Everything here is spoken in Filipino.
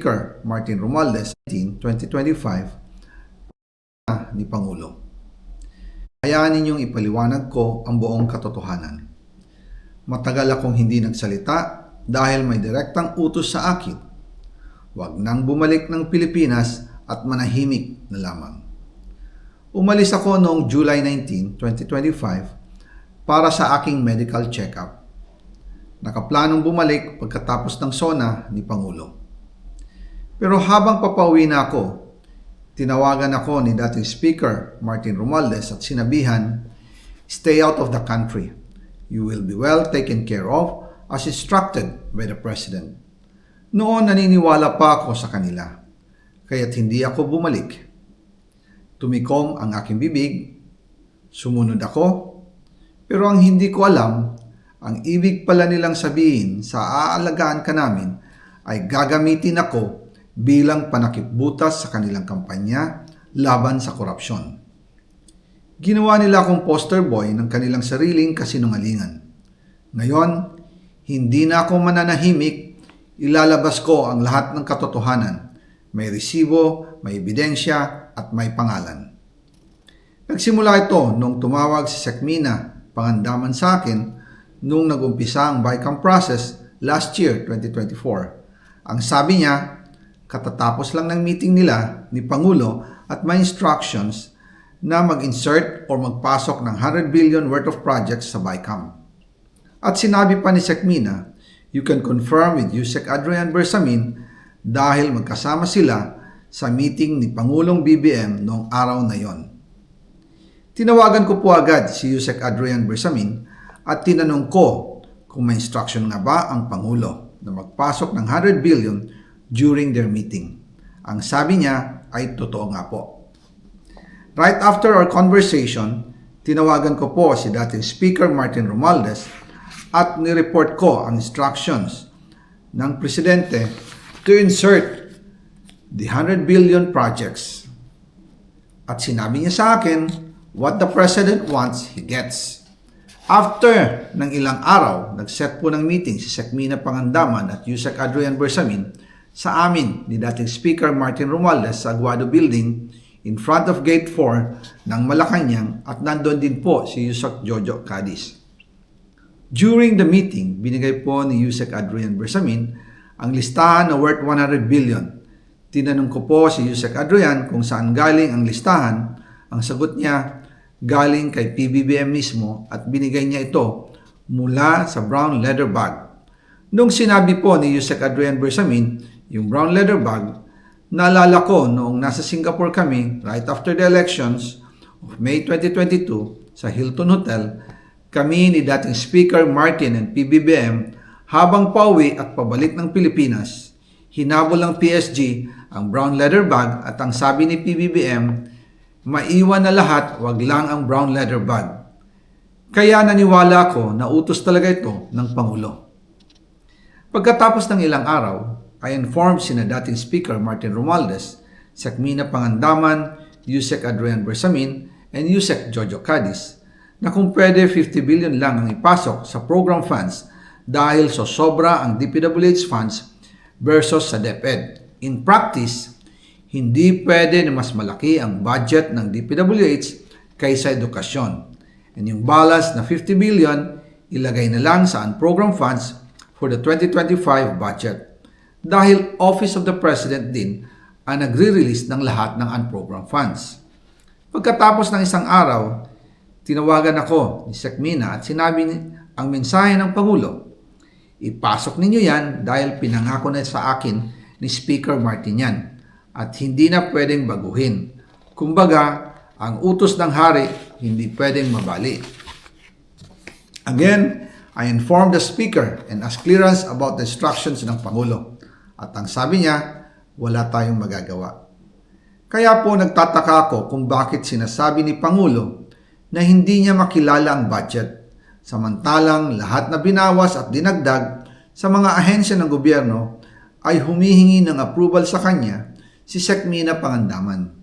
Speaker Martin Romualdez 2025 ni Pangulo. Hayaan ninyong ipaliwanag ko ang buong katotohanan. Matagal akong hindi nagsalita dahil may direktang utos sa akin. Huwag nang bumalik ng Pilipinas at manahimik na lamang. Umalis ako noong July 19, 2025 para sa aking medical check-up. Nakaplanong bumalik pagkatapos ng SONA ni Pangulo. Pero habang papauwi na ako, tinawagan ako ni dating Speaker Martin Romualdez at sinabihan, "Stay out of the country. You will be well taken care of as instructed by the President." Noon naniniwala pa ako sa kanila, kaya't hindi ako bumalik. Tumikom ang aking bibig, sumunod ako, pero ang hindi ko alam, ang ibig pala nilang sabihin sa aalagaan ka namin ay gagamitin ako bilang panakipbutas sa kanilang kampanya laban sa korupsyon. Ginawa nila akong poster boy ng kanilang sariling kasinungalingan. Ngayon, hindi na ako mananahimik, ilalabas ko ang lahat ng katotohanan. May resibo, may ebidensya, at may pangalan. Nagsimula ito nung tumawag si Sekmina Pangandaman sa akin nung nag-umpisa ang BICAM process last year, 2024. Ang sabi niya, katatapos lang ng meeting nila ni Pangulo at may instructions na mag-insert or magpasok ng 100 billion worth of projects sa BICAM. At sinabi pa ni Sekmina, you can confirm with Yusek Adrian Bersamin dahil magkasama sila sa meeting ni Pangulong BBM noong araw na yon. Tinawagan ko po agad si Yusek Adrian Bersamin at tinanong ko kung may instruction nga ba ang Pangulo na magpasok ng 100 billion during their meeting. Ang sabi niya ay totoo nga po. Right after our conversation, tinawagan ko po si dating Speaker Martin Romualdez at nireport ko ang instructions ng Presidente to insert the 100 billion projects. At sinabi niya sa akin, what the President wants, he gets. After ng ilang araw, nag-set po ng meeting si Sekmina Pangandaman at Yusek Adrian Bersamin sa amin ni dating Speaker Martin Romualdez sa Aguado Building in front of Gate 4 ng Malacanang at nandun din po si Yusek Jojo Cadiz. During the meeting, binigay po ni Yusek Adrian Bersamin ang listahan na worth 100 billion. Tinanong ko po si Yusek Adrian kung saan galing ang listahan. Ang sagot niya, galing kay PBBM mismo at binigay niya ito mula sa brown leather bag. Nung sinabi po ni Yusek Adrian Bersamin yung brown leather bag, naalala ko noong nasa Singapore kami right after the elections of May 2022 sa Hilton Hotel, kami ni dating Speaker Martin and PBBM habang pauwi at pabalik ng Pilipinas, hinabol ng PSG ang brown leather bag at ang sabi ni PBBM, maiwan na lahat, wag lang ang brown leather bag. Kaya naniwala ko na utos talaga ito ng Pangulo. Pagkatapos ng ilang araw, I informed sina dating Speaker Martin Romualdez, Sekmina Pangandaman, Yusek Adrian Bersamin, and Yusek Jojo Cadiz na kung pwede 50 billion lang ang ipasok sa program funds dahil sobra ang DPWH funds versus sa DepEd. In practice, hindi pwede na mas malaki ang budget ng DPWH kaysa edukasyon. And yung balance na 50 billion, ilagay na lang sa unprogrammed funds for the 2025 budget. Dahil Office of the President din ang nagre-release ng lahat ng unprogrammed funds. Pagkatapos ng isang araw, tinawagan ako ni Sekmina at sinabi ang mensahe ng Pangulo, ipasok ninyo yan dahil pinangako na sa akin ni Speaker Martin yan at hindi na pwedeng baguhin. Kumbaga, ang utos ng hari hindi pwedeng mabali. Again, I informed the Speaker and asked clearance about the instructions ng Pangulo. At ang sabi niya, wala tayong magagawa. Kaya po nagtataka ako kung bakit sinasabi ni Pangulo na hindi niya makilala ang budget, samantalang lahat na binawas at dinagdag sa mga ahensya ng gobyerno ay humihingi ng approval sa kanya si Sekmina Pangandaman.